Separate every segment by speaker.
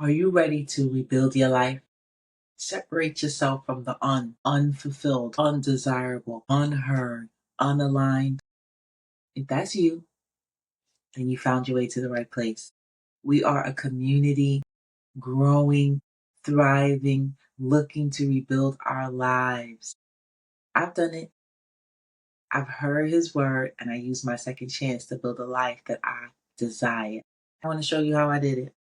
Speaker 1: Are you ready to rebuild your life? Separate yourself from the unfulfilled, undesirable, unheard, unaligned. If that's you, then you found your way to the right place. We are a community growing, thriving, looking to rebuild our lives. I've done it. I've heard his word and I used my second chance to build a life that I desire. I want to show you how I did it.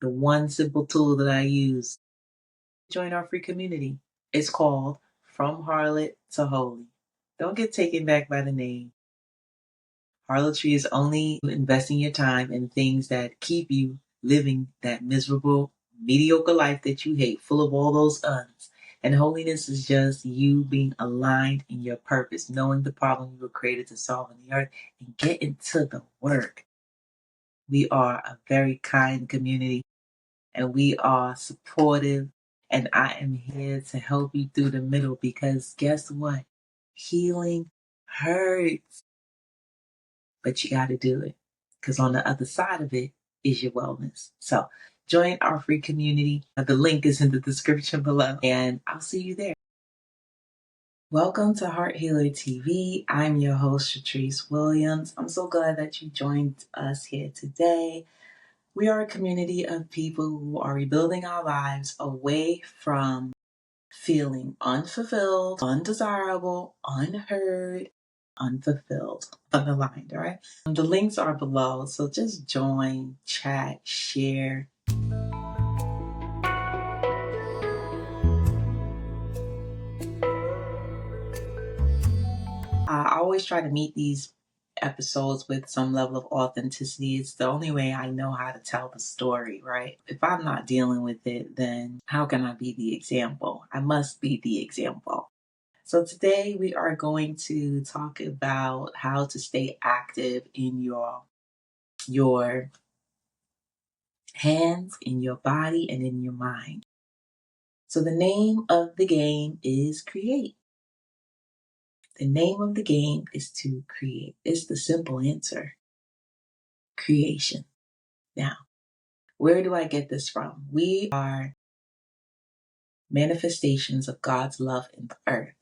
Speaker 1: The one simple tool that I use. Join our free community. It's called From Harlot to Holy. Don't get taken back by the name. Harlotry is only investing your time in things that keep you living that miserable, mediocre life that you hate, full of all those uns. And holiness is just you being aligned in your purpose, knowing the problem you were created to solve on the earth, and getting to the work. We are a very kind community and we are supportive. And I am here to help you through the middle because guess what? Healing hurts, but you got to do it because on the other side of it is your wellness. So join our free community. The link is in the description below, and I'll see you there. Welcome to Heart Healer TV. I'm your host, Shatrice Williams. I'm so glad that you joined us here today. We are a community of people who are rebuilding our lives away from feeling unfulfilled, undesirable, unheard, unfulfilled, unaligned, all right? The links are below, so just join, chat, share. I always try to meet these episodes with some level of authenticity. It's the only way I know how to tell the story, right? If I'm not dealing with it, then how can I be the example? I must be the example. So today we are going to talk about how to stay active in your hands, in your body, and in your mind. So the name of the game is create. The name of the game is to create. It's the simple answer. Creation. Now, where do I get this from? We are manifestations of God's love in the earth.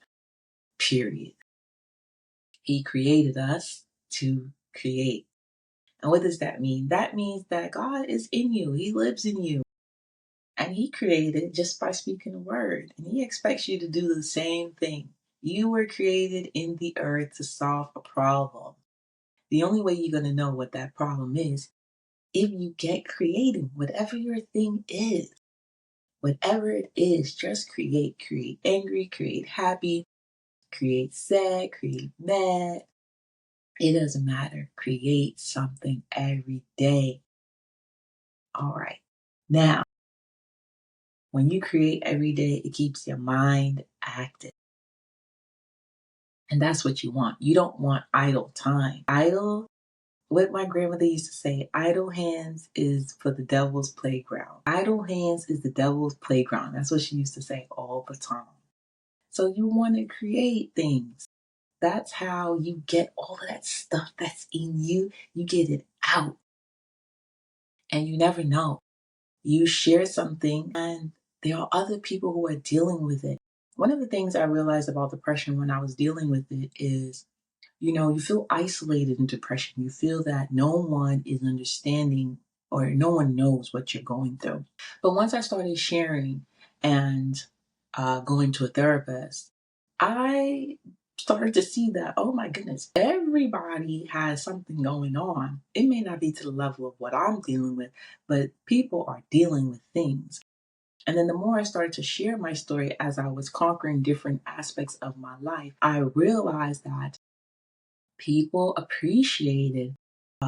Speaker 1: Period. He created us to create. And what does that mean? That means that God is in you. He lives in you. And he created just by speaking a word. And he expects you to do the same thing. You were created in the earth to solve a problem. The only way you're going to know what that problem is if you get creative, whatever your thing is. Whatever it is, just create. Create angry, create happy, create sad, create mad. It doesn't matter. Create something every day. All right. Now, when you create every day, it keeps your mind active. And that's what you want. You don't want idle time. Idle, what my grandmother used to say, idle hands is for the devil's playground. Idle hands is the devil's playground. That's what she used to say all the time. So you want to create things. That's how you get all of that stuff that's in you. You get it out. And you never know. You share something and there are other people who are dealing with it. One of the things I realized about depression when I was dealing with it is, you feel isolated in depression. You feel that no one is understanding or no one knows what you're going through. But once I started sharing and going to a therapist, I started to see that, oh my goodness, everybody has something going on. It may not be to the level of what I'm dealing with, but people are dealing with things. And then the more I started to share my story as I was conquering different aspects of my life, I realized that people appreciated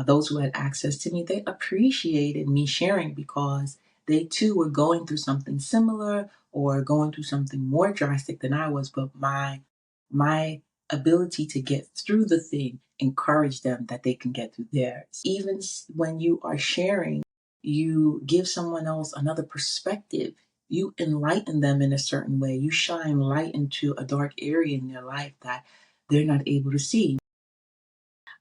Speaker 1: those who had access to me. They appreciated me sharing because they too were going through something similar or going through something more drastic than I was. But my ability to get through the thing encouraged them that they can get through theirs. Even when you are sharing, you give someone else another perspective. You enlighten them in a certain way. You shine light into a dark area in their life that they're not able to see.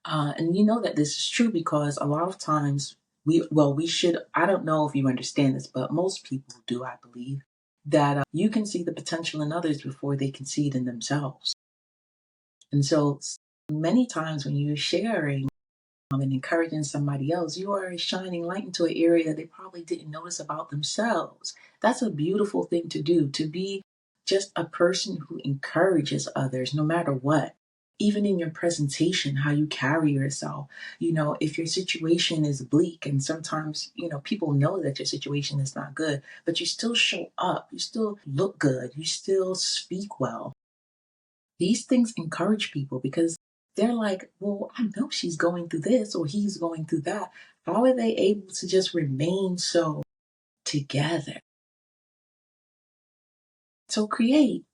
Speaker 1: And you know that this is true because a lot of times we should, I don't know if you understand this, but most people do, I believe, that you can see the potential in others before they can see it in themselves. And so many times when you're sharing and encouraging somebody else, you are shining light into an area that they probably didn't notice about themselves. That's a beautiful thing to do, to be just a person who encourages others no matter what. Even in your presentation, how you carry yourself. If your situation is bleak, and sometimes, people know that your situation is not good, but you still show up, you still look good, you still speak well. These things encourage people because they're like, well, I know she's going through this or he's going through that. How are they able to just remain so together? So create,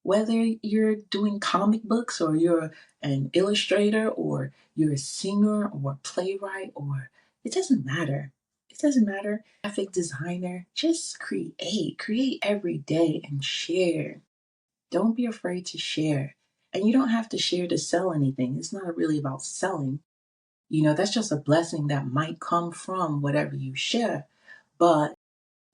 Speaker 1: whether you're doing comic books or you're an illustrator or you're a singer or a playwright, or it doesn't matter. It doesn't matter. Graphic designer, just create every day and share. Don't be afraid to share. And you don't have to share to sell anything. It's not really about selling. That's just a blessing that might come from whatever you share. But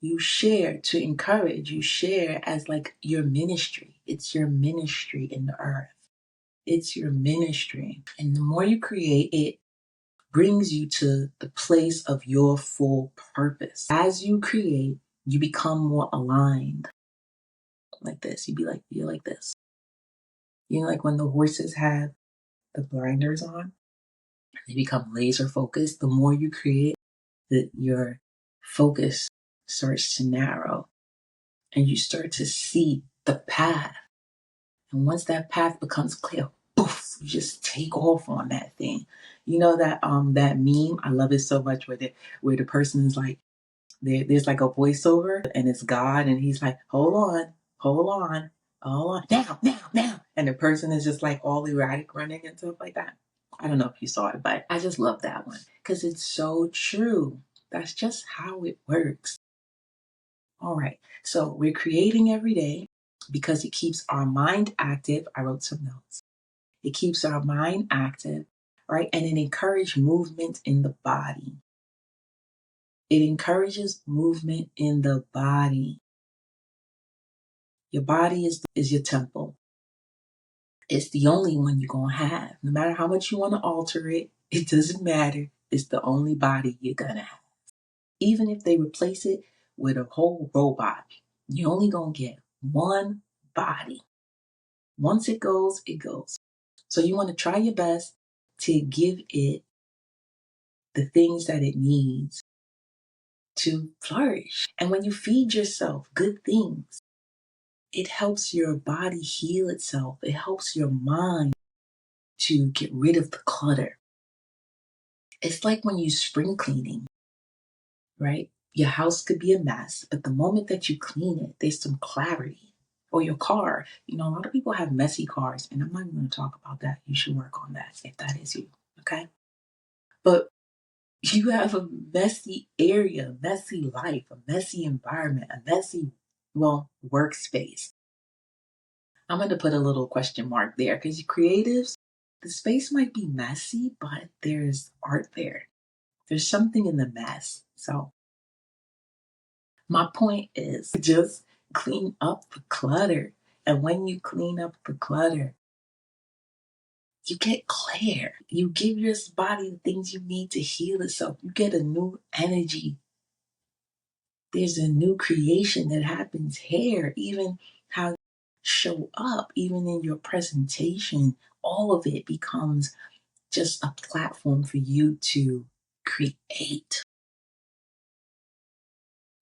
Speaker 1: you share to encourage, you share as like your ministry. It's your ministry in the earth. It's your ministry. And the more you create, it brings you to the place of your full purpose. As you create, you become more aligned. Like this. You're like this. Like when the horses have the blinders on, they become laser focused. The more you create, your focus starts to narrow and you start to see the path. And once that path becomes clear, poof, you just take off on that thing. That meme, I love it so much, where the person is like, there's like a voiceover and it's God and he's like, hold on, hold on, now. And the person is just like all erratic running and stuff like that. I don't know if you saw it, but I just love that one because it's so true. That's just how it works. All right. So we're creating every day because it keeps our mind active. I wrote some notes. It keeps our mind active, right? And it encourages movement in the body. It encourages movement in the body. Your body is your temple. It's the only one you're going to have. No matter how much you want to alter it, it doesn't matter. It's the only body you're going to have. Even if they replace it with a whole robot, you're only going to get one body. Once it goes, it goes. So you want to try your best to give it the things that it needs to flourish. And when you feed yourself good things, it helps your body heal itself. It helps your mind to get rid of the clutter. It's like when you spring cleaning, right? Your house could be a mess, but the moment that you clean it, there's some clarity. Or your car. A lot of people have messy cars, and I'm not even going to talk about that. You should work on that if that is you, okay? But you have a messy area, a messy life, a messy environment, a messy, workspace. I'm going to put a little question mark there because creatives, the space might be messy, but there's art there. There's something in the mess. So my point is just clean up the clutter. And when you clean up the clutter, you get clear. You give your body the things you need to heal itself. You get a new energy. There's a new creation that happens here. Even how you show up, even in your presentation, all of it becomes just a platform for you to create.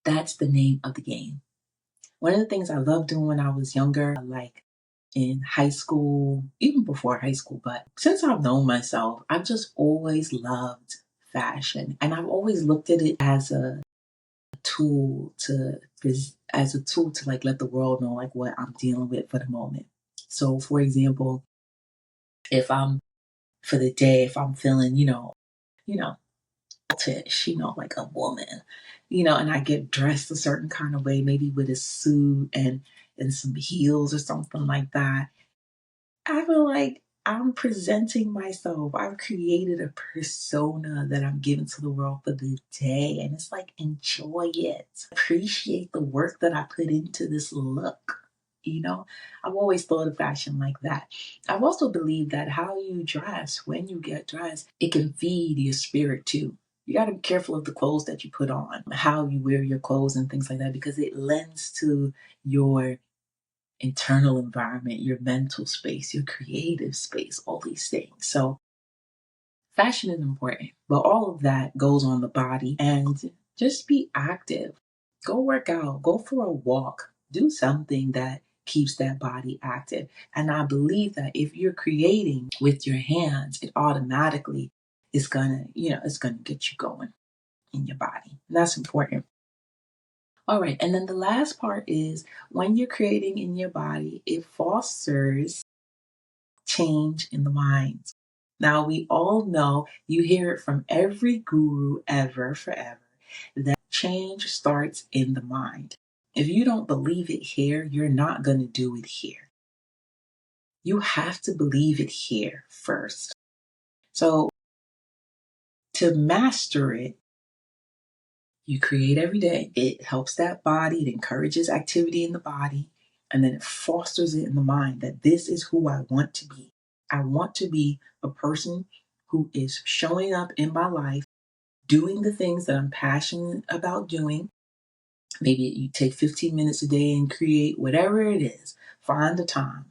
Speaker 1: That's the name of the game. One of the things I loved doing when I was younger, like in high school, even before high school, but since I've known myself, I've just always loved fashion. And I've always looked at it as a tool to like let the world know like what I'm dealing with for the moment. So for example, if I'm for the day, if I'm feeling, you know, tish, like a woman, and I get dressed a certain kind of way, maybe with a suit and some heels or something like that. I feel like I'm presenting myself. I've created a persona that I'm giving to the world for the day. And it's like, enjoy it. Appreciate the work that I put into this look. You know, I've always thought of fashion like that. I've also believed that how you dress, when you get dressed, it can feed your spirit too. You got to be careful of the clothes that you put on, how you wear your clothes and things like that, because it lends to your internal environment, your mental space, your creative space, all these things. So fashion is important, but all of that goes on the body. And just be active. Go work out, go for a walk, do something that keeps that body active. And I believe that if you're creating with your hands, it automatically is gonna, it's gonna get you going in your body. And that's important. All right, and then the last part is when you're creating in your body, it fosters change in the mind. Now, we all know, you hear it from every guru ever, forever, that change starts in the mind. If you don't believe it here, you're not going to do it here. You have to believe it here first. So, to master it, you create every day. It helps that body, it encourages activity in the body, and then it fosters it in the mind that this is who I want to be. I want to be a person who is showing up in my life, doing the things that I'm passionate about doing. Maybe you take 15 minutes a day and create whatever it is. Find the time.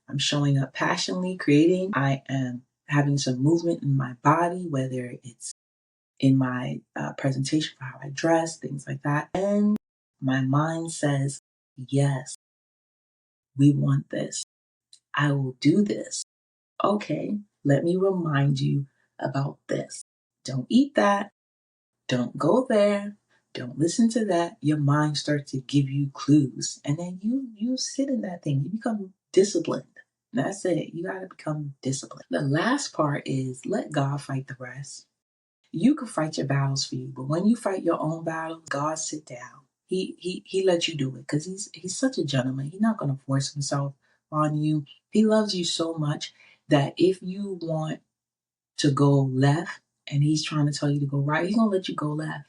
Speaker 1: I'm showing up passionately, creating. I am having some movement in my body, whether it's in my presentation for how I dress, things like that. And my mind says, yes, we want this. I will do this. Okay, let me remind you about this. Don't eat that. Don't go there. Don't listen to that. Your mind starts to give you clues. And then you sit in that thing. You become disciplined. That's it. You got to become disciplined. The last part is let God fight the rest. You can fight your battles for you, but when you fight your own battles, God sit down. He lets you do it because he's such a gentleman. He's not going to force himself on you. He loves you so much that if you want to go left and he's trying to tell you to go right, he's gonna let you go left.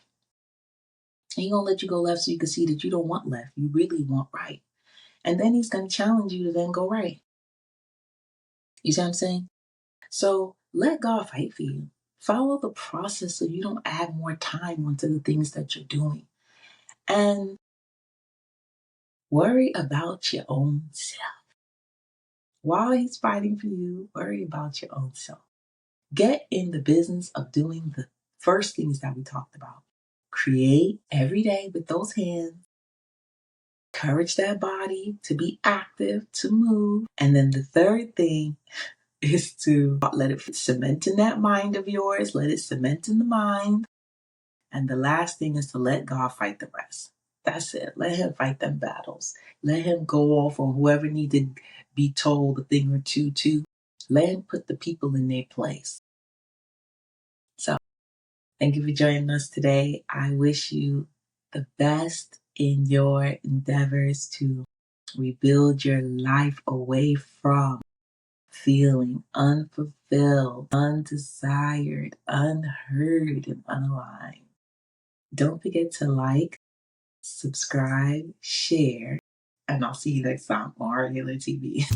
Speaker 1: He's gonna let you go left so you can see that you don't want left. You really want right. And then he's gonna challenge you to then go right. You see what I'm saying? So let God fight for you. Follow the process so you don't add more time onto the things that you're doing. And worry about your own self. While he's fighting for you, worry about your own self. Get in the business of doing the first things that we talked about. Create every day with those hands. Encourage that body to be active, to move. And then the third thing is to let it cement in that mind of yours. Let it cement in the mind. And the last thing is to let God fight the rest. That's it. Let him fight them battles. Let him go off on whoever needs to be told a thing or two too. Let him put the people in their place. So thank you for joining us today. I wish you the best in your endeavors to rebuild your life away from feeling unfulfilled, undesired, unheard, and unaligned. Don't forget to like, subscribe, share, and I'll see you next time on Regular TV.